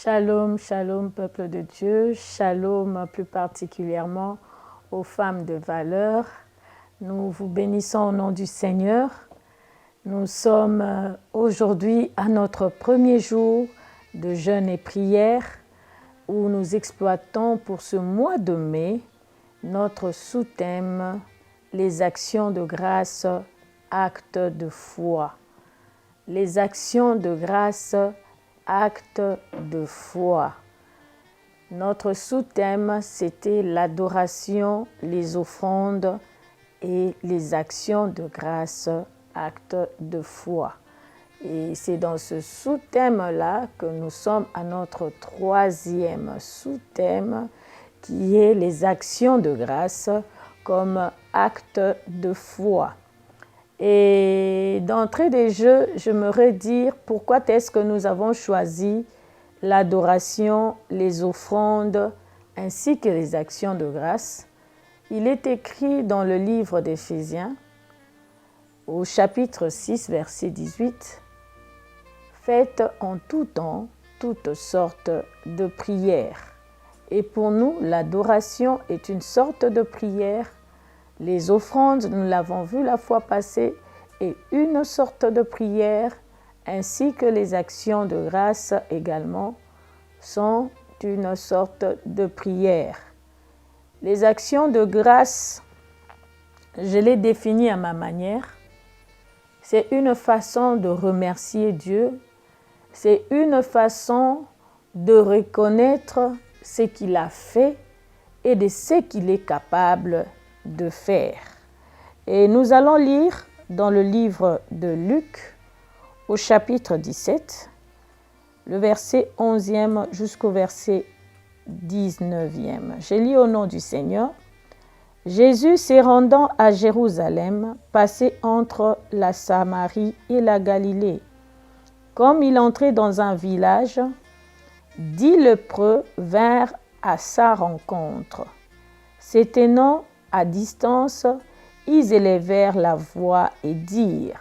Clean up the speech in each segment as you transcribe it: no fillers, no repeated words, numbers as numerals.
Shalom, shalom, peuple de Dieu. Shalom plus particulièrement aux femmes de valeur. Nous vous bénissons au nom du Seigneur. Nous sommes aujourd'hui à notre premier jour de jeûne et prière où nous exploitons pour ce mois de mai notre sous-thème « Les actions de grâce, actes de foi ». Les actions de grâce, actes de foi. Notre sous-thème, c'était l'adoration, les offrandes et les actions de grâce, actes de foi. Et c'est dans ce sous-thème-là que nous sommes à notre troisième sous-thème, qui est les actions de grâce comme actes de foi. Et d'entrée des jeux, j'aimerais dire pourquoi est-ce que nous avons choisi l'adoration, les offrandes ainsi que les actions de grâce. Il est écrit dans le livre d'Éphésiens, au chapitre 6, verset 18, « Faites en tout temps toutes sortes de prières. » Et pour nous, l'adoration est une sorte de prière. Les offrandes, nous l'avons vu la fois passée, est une sorte de prière, ainsi que les actions de grâce également sont une sorte de prière. Les actions de grâce, je les définis à ma manière. C'est une façon de remercier Dieu, c'est une façon de reconnaître ce qu'il a fait et de ce qu'il est capable de faire. Et nous allons lire dans le livre de Luc, au chapitre 17, le verset 11e jusqu'au verset 19e. Je lis au nom du Seigneur. Jésus, se rendant à Jérusalem, passait entre la Samarie et la Galilée. Comme il entrait dans un village, 10 lépreux vinrent à sa rencontre. Se tenant à distance, ils élevèrent la voix et dirent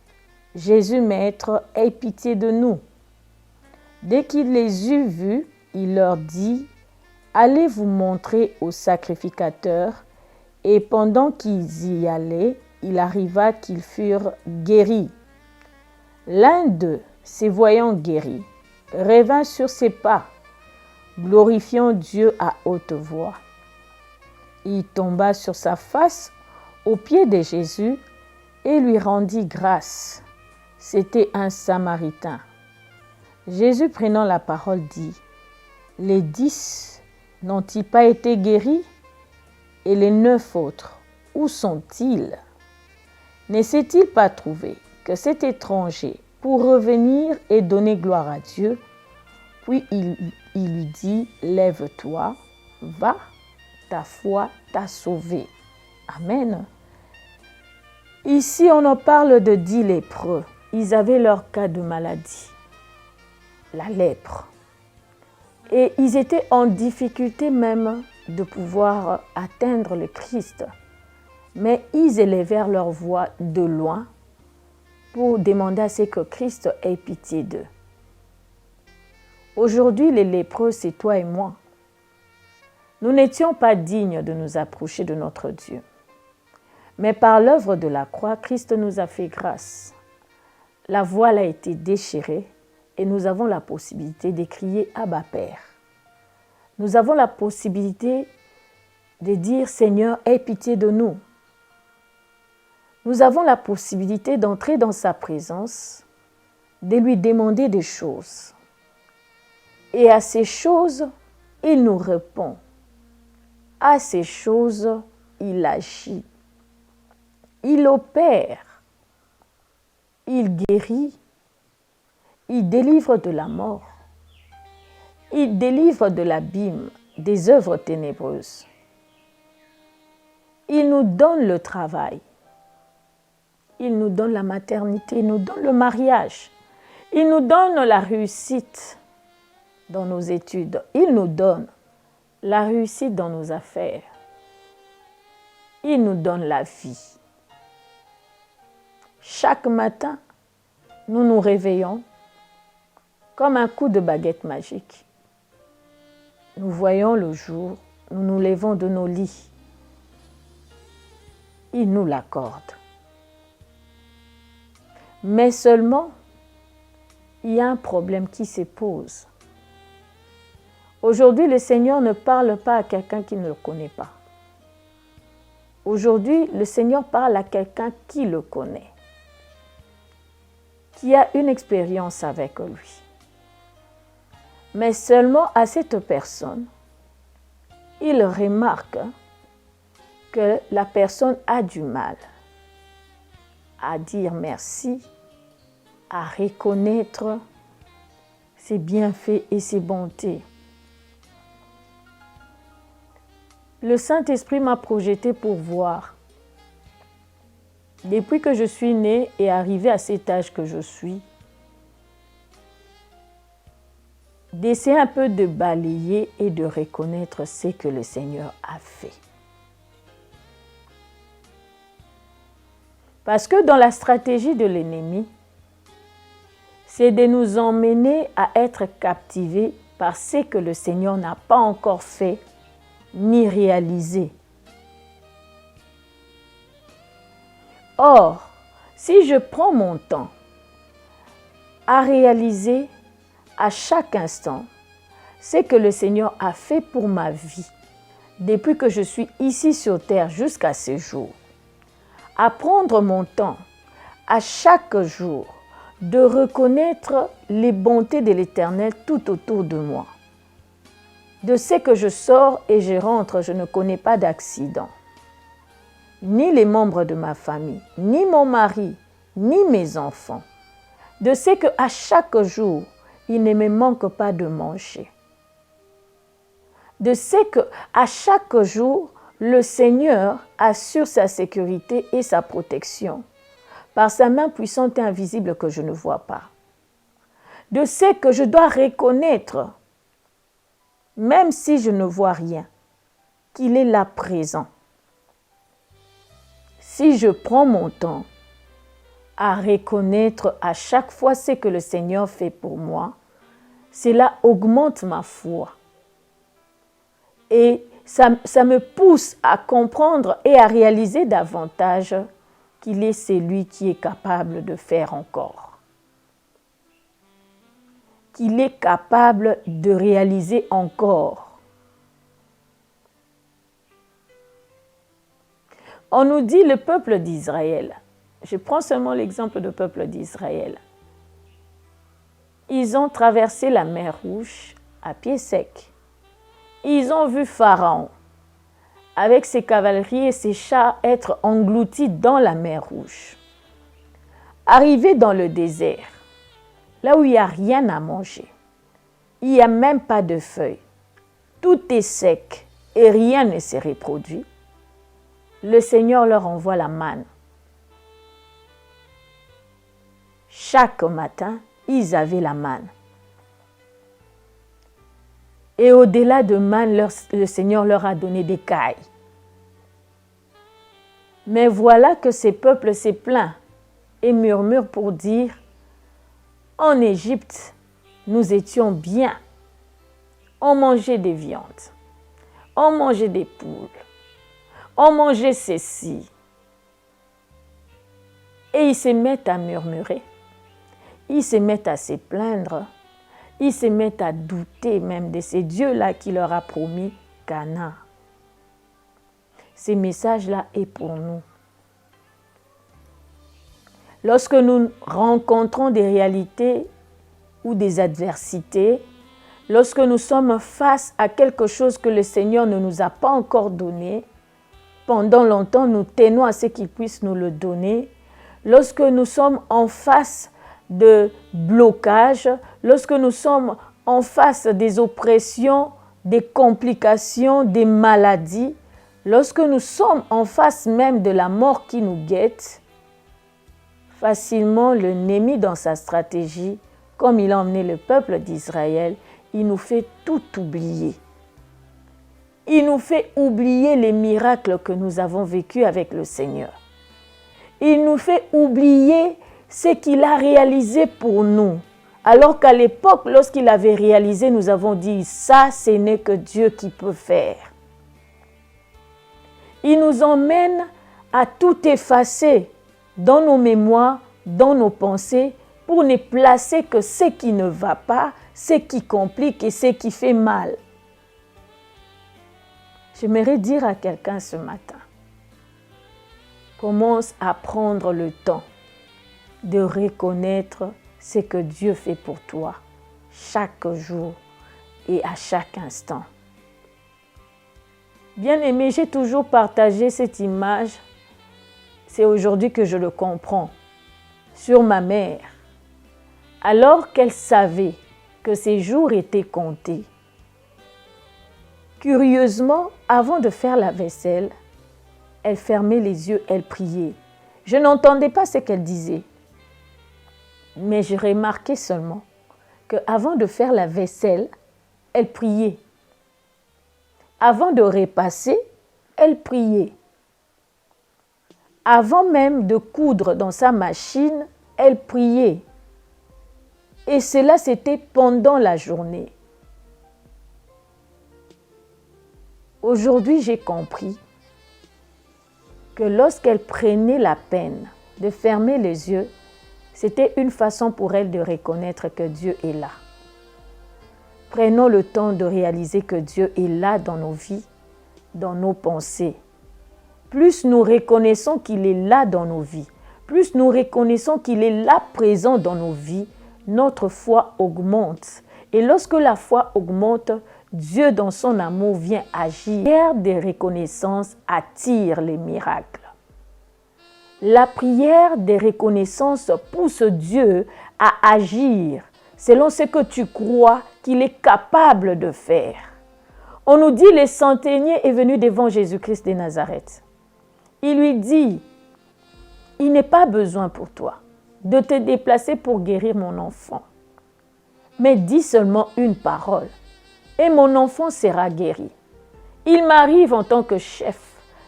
« Jésus, Maître, aie pitié de nous. » Dès qu'il les eut vus, il leur dit « Allez vous montrer au sacrificateur. » Et pendant qu'ils y allaient, il arriva qu'ils furent guéris. L'un d'eux, se voyant guéri, revint sur ses pas, glorifiant Dieu à haute voix. Il tomba sur sa face aux pieds de Jésus et lui rendit grâce. C'était un Samaritain. Jésus, prenant la parole, dit « Les 10 n'ont-ils pas été guéris? Et les 9 autres, où sont-ils? Ne s'est-il pas trouvé que cet étranger, pour revenir et donner gloire à Dieu, puis il lui dit « Lève-toi, va, ta foi t'a sauvé. » Amen. Ici, on en parle de 10 lépreux. Ils avaient leur cas de maladie, la lèpre. Et ils étaient en difficulté même de pouvoir atteindre le Christ. Mais ils élevèrent leur voix de loin pour demander à ce que Christ ait pitié d'eux. Aujourd'hui, les lépreux, c'est toi et moi. Nous n'étions pas dignes de nous approcher de notre Dieu. Mais par l'œuvre de la croix, Christ nous a fait grâce. La voile a été déchirée et nous avons la possibilité de crier « Abba Père ». Nous avons la possibilité de dire « Seigneur, aie pitié de nous ». Nous avons la possibilité d'entrer dans sa présence, de lui demander des choses. Et à ces choses, il nous répond. À ces choses, il agit. Il opère. Il guérit. Il délivre de la mort. Il délivre de l'abîme, des œuvres ténébreuses. Il nous donne le travail. Il nous donne la maternité, il nous donne le mariage. Il nous donne la réussite dans nos études. Il nous donne la réussite dans nos affaires. Il nous donne la vie. Chaque matin, nous nous réveillons. comme un coup de baguette magique. Nous voyons le jour, nous nous levons de nos lits. Il nous l'accorde. Mais seulement, il y a un problème qui se pose. Aujourd'hui, le Seigneur ne parle pas à quelqu'un qui ne le connaît pas. Aujourd'hui, le Seigneur parle à quelqu'un qui le connaît, qui a une expérience avec lui. Mais seulement à cette personne, il remarque que la personne a du mal à dire merci, à reconnaître ses bienfaits et ses bontés. Le Saint-Esprit m'a projeté pour voir, depuis que je suis née et arrivée à cet âge que je suis, d'essayer un peu de balayer et de reconnaître ce que le Seigneur a fait. Parce que dans la stratégie de l'ennemi, c'est de nous emmener à être captivés par ce que le Seigneur n'a pas encore fait ni réalisé. Or, si je prends mon temps à réaliser à chaque instant ce que le Seigneur a fait pour ma vie, depuis que je suis ici sur terre jusqu'à ce jour, à prendre mon temps à chaque jour de reconnaître les bontés de l'Éternel tout autour de moi. De ce que je sors et je rentre, je ne connais pas d'accident. Ni les membres de ma famille, ni mon mari, ni mes enfants. De ce qu'à chaque jour, il ne me manque pas de manger. De ce qu'à chaque jour, le Seigneur assure sa sécurité et sa protection par sa main puissante et invisible que je ne vois pas. De ce que je dois reconnaître, même si je ne vois rien, qu'il est là présent. Si je prends mon temps à reconnaître à chaque fois ce que le Seigneur fait pour moi, cela augmente ma foi. Et ça me pousse à comprendre et à réaliser davantage qu'il est celui qui est capable de faire encore. Qu'il est capable de réaliser encore. On nous dit le peuple d'Israël. Je prends seulement l'exemple du peuple d'Israël. Ils ont traversé la mer Rouge à pied sec. Ils ont vu Pharaon, avec ses cavaleries et ses chars, être engloutis dans la mer Rouge. Arrivés dans le désert, là où il n'y a rien à manger, il n'y a même pas de feuilles, tout est sec et rien ne se reproduit, le Seigneur leur envoie la manne. Chaque matin, ils avaient la manne. Et au-delà de manne, le Seigneur leur a donné des cailles. Mais voilà que ces peuples se plaignent et murmurent pour dire « En Égypte, nous étions bien. On mangeait des viandes, on mangeait des poules, on mangeait ceci. » Et ils se mettent à murmurer, ils se mettent à se plaindre. Ils se mettent à douter même de ces dieux-là qui leur a promis Canaan. Ce message-là est pour nous. Lorsque nous rencontrons des réalités ou des adversités, lorsque nous sommes face à quelque chose que le Seigneur ne nous a pas encore donné, pendant longtemps nous tenons à ce qu'il puisse nous le donner, lorsque nous sommes en face de blocages, lorsque nous sommes en face des oppressions, des complications, des maladies, lorsque nous sommes en face même de la mort qui nous guette, facilement l'ennemi dans sa stratégie, comme il a emmené le peuple d'Israël, il nous fait tout oublier. Il nous fait oublier les miracles que nous avons vécus avec le Seigneur. Il nous fait oublier ce qu'il a réalisé pour nous Alors qu'à l'époque, lorsqu'il avait réalisé, nous avons dit, ça, ce n'est que Dieu qui peut faire. Il nous emmène à tout effacer dans nos mémoires, dans nos pensées, pour ne placer que ce qui ne va pas, ce qui complique et ce qui fait mal. J'aimerais dire à quelqu'un ce matin, commence à prendre le temps de reconnaître ce que Dieu fait pour toi chaque jour et à chaque instant. Bien-aimé, j'ai toujours partagé cette image, c'est aujourd'hui que je le comprends, sur ma mère. Alors qu'elle savait que ses jours étaient comptés, curieusement, avant de faire la vaisselle, elle fermait les yeux, elle priait. Je n'entendais pas ce qu'elle disait, mais je remarquais seulement qu'avant de faire la vaisselle, elle priait. Avant de repasser, elle priait. Avant même de coudre dans sa machine, elle priait. Et cela, c'était pendant la journée. Aujourd'hui, j'ai compris que lorsqu'elle prenait la peine de fermer les yeux, c'était une façon pour elle de reconnaître que Dieu est là. Prenons le temps de réaliser que Dieu est là dans nos vies, dans nos pensées. Plus nous reconnaissons qu'il est là dans nos vies, plus nous reconnaissons qu'il est là présent dans nos vies, notre foi augmente. Et lorsque la foi augmente, Dieu dans son amour vient agir. La prière de reconnaissance attire les miracles. La prière de reconnaissance pousse Dieu à agir selon ce que tu crois qu'il est capable de faire. On nous dit le centenier est venu devant Jésus-Christ de Nazareth. Il lui dit, il n'est pas besoin pour toi de te déplacer pour guérir mon enfant. Mais dis seulement une parole et mon enfant sera guéri. Il m'arrive en tant que chef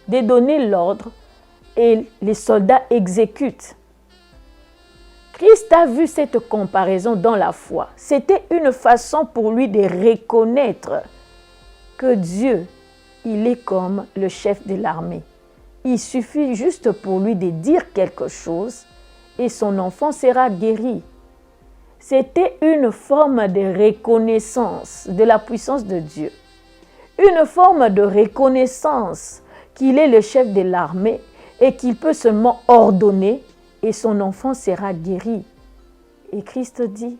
de donner l'ordre et les soldats exécutent. Christ a vu cette comparaison dans la foi. C'était une façon pour lui de reconnaître que Dieu, il est comme le chef de l'armée. Il suffit juste pour lui de dire quelque chose et son enfant sera guéri. C'était une forme de reconnaissance de la puissance de Dieu. Une forme de reconnaissance qu'il est le chef de l'armée et qu'il peut seulement ordonner et son enfant sera guéri. Et Christ dit,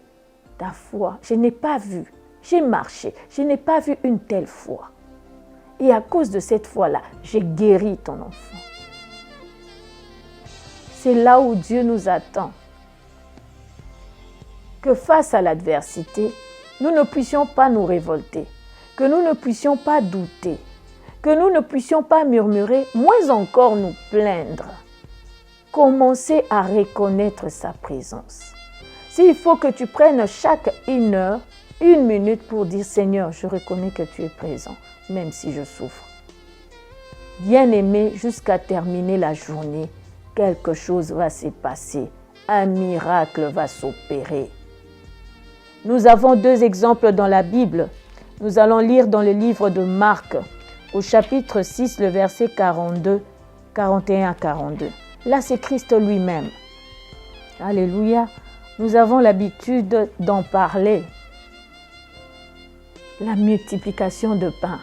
ta foi, je n'ai pas vu, j'ai marché, je n'ai pas vu une telle foi. Et à cause de cette foi-là, j'ai guéri ton enfant. C'est là où Dieu nous attend. Que face à l'adversité, nous ne puissions pas nous révolter, que nous ne puissions pas douter, que nous ne puissions pas murmurer, moins encore nous plaindre. Commencez à reconnaître sa présence. S'il faut que tu prennes chaque 1 heure, 1 minute pour dire « Seigneur, je reconnais que tu es présent, même si je souffre. » Bien-aimé, jusqu'à terminer la journée, quelque chose va se passer. Un miracle va s'opérer. Nous avons 2 exemples dans la Bible. Nous allons lire dans le livre de Marc, au chapitre 6, le verset 42, 41 à 42. Là, c'est Christ lui-même. Alléluia. Nous avons l'habitude d'en parler. La multiplication de pain.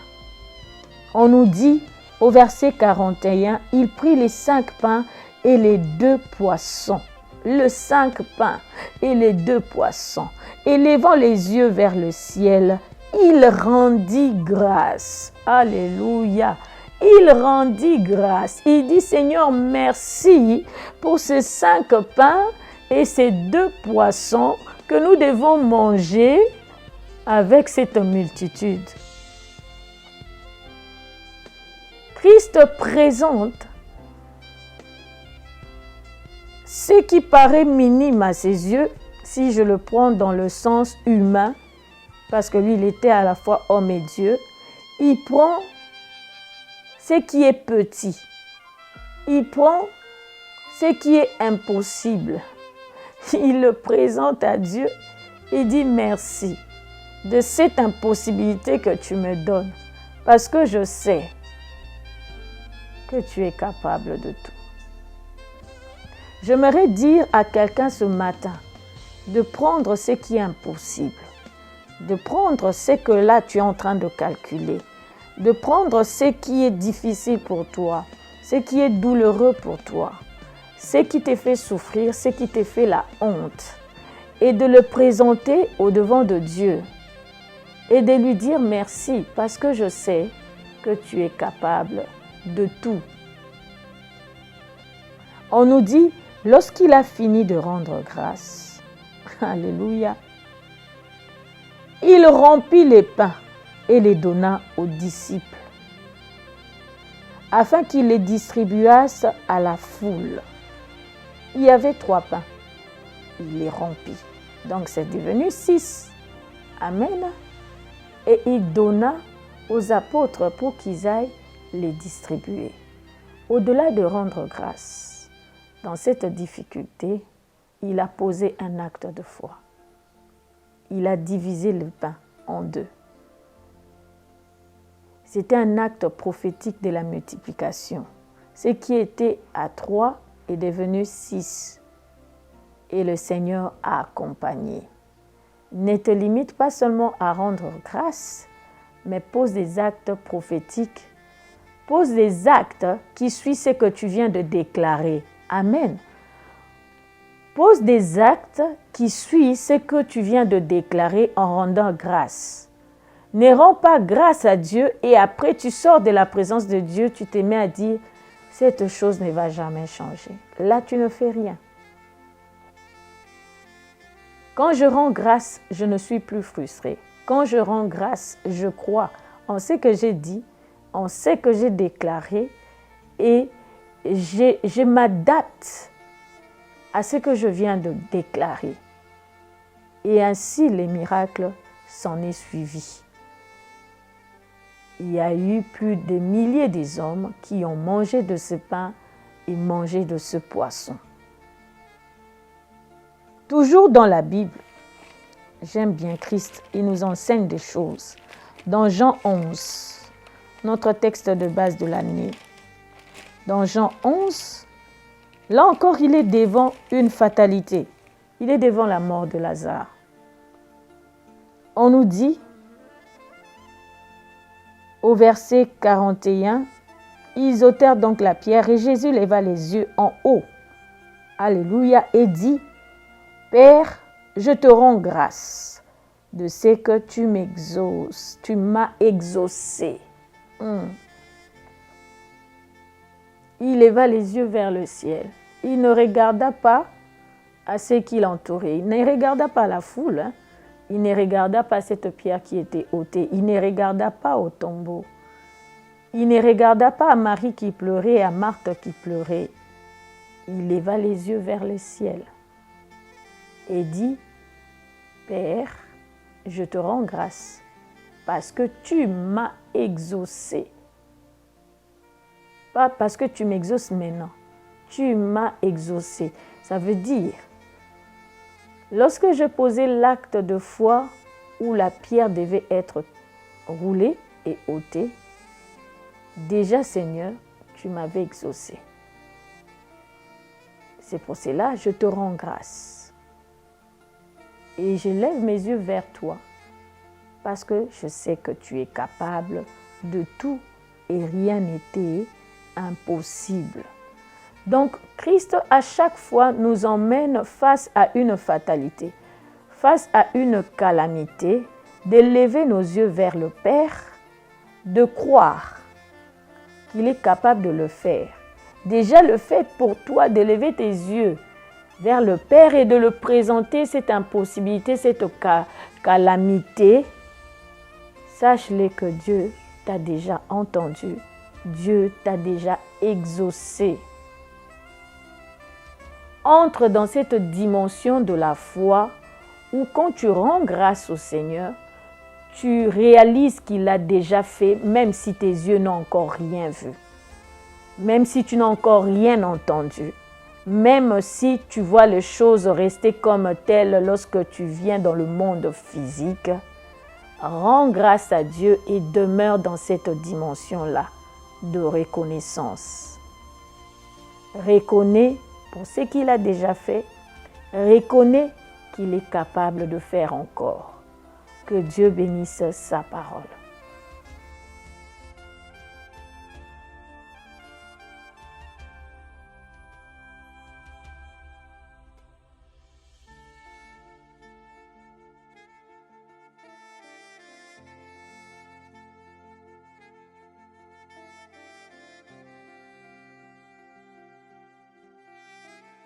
On nous dit au verset 41, il prit les 5 pains et les 2 poissons. Le 5 pains et les 2 poissons. Et levant les yeux vers le ciel, il rendit grâce. Alléluia. Il rendit grâce. Il dit, Seigneur, merci pour ces 5 pains et ces 2 poissons que nous devons manger avec cette multitude. Christ présente ce qui paraît minime à ses yeux, si je le prends dans le sens humain, parce que lui, il était à la fois homme et Dieu, il prend ce qui est petit. Il prend ce qui est impossible. Il le présente à Dieu et dis merci de cette impossibilité que tu me donnes, parce que je sais que tu es capable de tout. J'aimerais dire à quelqu'un ce matin de prendre ce qui est impossible, de prendre ce que là tu es en train de calculer, de prendre ce qui est difficile pour toi, ce qui est douloureux pour toi, ce qui te fait souffrir, ce qui te fait la honte, et de le présenter au devant de Dieu et de lui dire merci parce que je sais que tu es capable de tout. On nous dit, lorsqu'il a fini de rendre grâce, alléluia, il rompit les pains et les donna aux disciples, afin qu'ils les distribuassent à la foule. Il y avait 3 pains, il les rompit. Donc c'est devenu 6. Amen. Et il donna aux apôtres pour qu'ils aillent les distribuer. Au-delà de rendre grâce, dans cette difficulté, il a posé un acte de foi. Il a divisé le pain en 2. C'était un acte prophétique de la multiplication. Ce qui était à 3 est devenu 6. Et le Seigneur a accompagné. Ne te limite pas seulement à rendre grâce, mais pose des actes prophétiques. Pose des actes qui suivent ce que tu viens de déclarer. Amen. Pose des actes qui suivent ce que tu viens de déclarer en rendant grâce. Ne rends pas grâce à Dieu et après tu sors de la présence de Dieu, tu te mets à dire « cette chose ne va jamais changer ». Là, tu ne fais rien. Quand je rends grâce, je ne suis plus frustrée. Quand je rends grâce, je crois en ce que j'ai dit, en ce que j'ai déclaré et je m'adapte à ce que je viens de déclarer. Et ainsi, les miracles s'en est suivi. Il y a eu plus de milliers des hommes qui ont mangé de ce pain et mangé de ce poisson. Toujours dans la Bible, j'aime bien Christ, il nous enseigne des choses. Dans Jean 11, notre texte de base de l'année, dans Jean 11, là encore, il est devant une fatalité. Il est devant la mort de Lazare. On nous dit, au verset 41, ils ôtèrent donc la pierre et Jésus leva les yeux en haut. Alléluia, et dit, Père, je te rends grâce de ce que tu m'exauces, tu m'as exaucé. Il leva les yeux vers le ciel. Il ne regarda pas à ce qui l'entourait. Il ne regarda pas la foule. Il ne regarda pas cette pierre qui était ôtée. Il ne regarda pas au tombeau. Il ne regarda pas à Marie qui pleurait et à Marthe qui pleurait. Il leva les yeux vers le ciel et dit, Père, je te rends grâce parce que tu m'as exaucé. Pas parce que tu m'exauces maintenant. Tu m'as exaucé. Ça veut dire, lorsque je posais l'acte de foi où la pierre devait être roulée et ôtée, déjà Seigneur, tu m'avais exaucé. C'est pour cela que je te rends grâce. Et je lève mes yeux vers toi parce que je sais que tu es capable de tout et rien n'était impossible. Donc, Christ, à chaque fois, nous emmène face à une fatalité, face à une calamité, de lever nos yeux vers le Père, de croire qu'il est capable de le faire. Déjà, le fait pour toi de lever tes yeux vers le Père et de le présenter, cette impossibilité, cette calamité, sache-le que Dieu t'a déjà entendu, Dieu t'a déjà exaucé. Entre dans cette dimension de la foi où quand tu rends grâce au Seigneur, tu réalises qu'il l'a déjà fait, même si tes yeux n'ont encore rien vu, même si tu n'as encore rien entendu, Même si tu vois les choses rester comme telles lorsque tu viens dans le monde physique, rends grâce à Dieu et demeure dans cette dimension-là de reconnaissance. Reconnais pour ce qu'il a déjà fait. Reconnais qu'il est capable de faire encore. Que Dieu bénisse sa parole.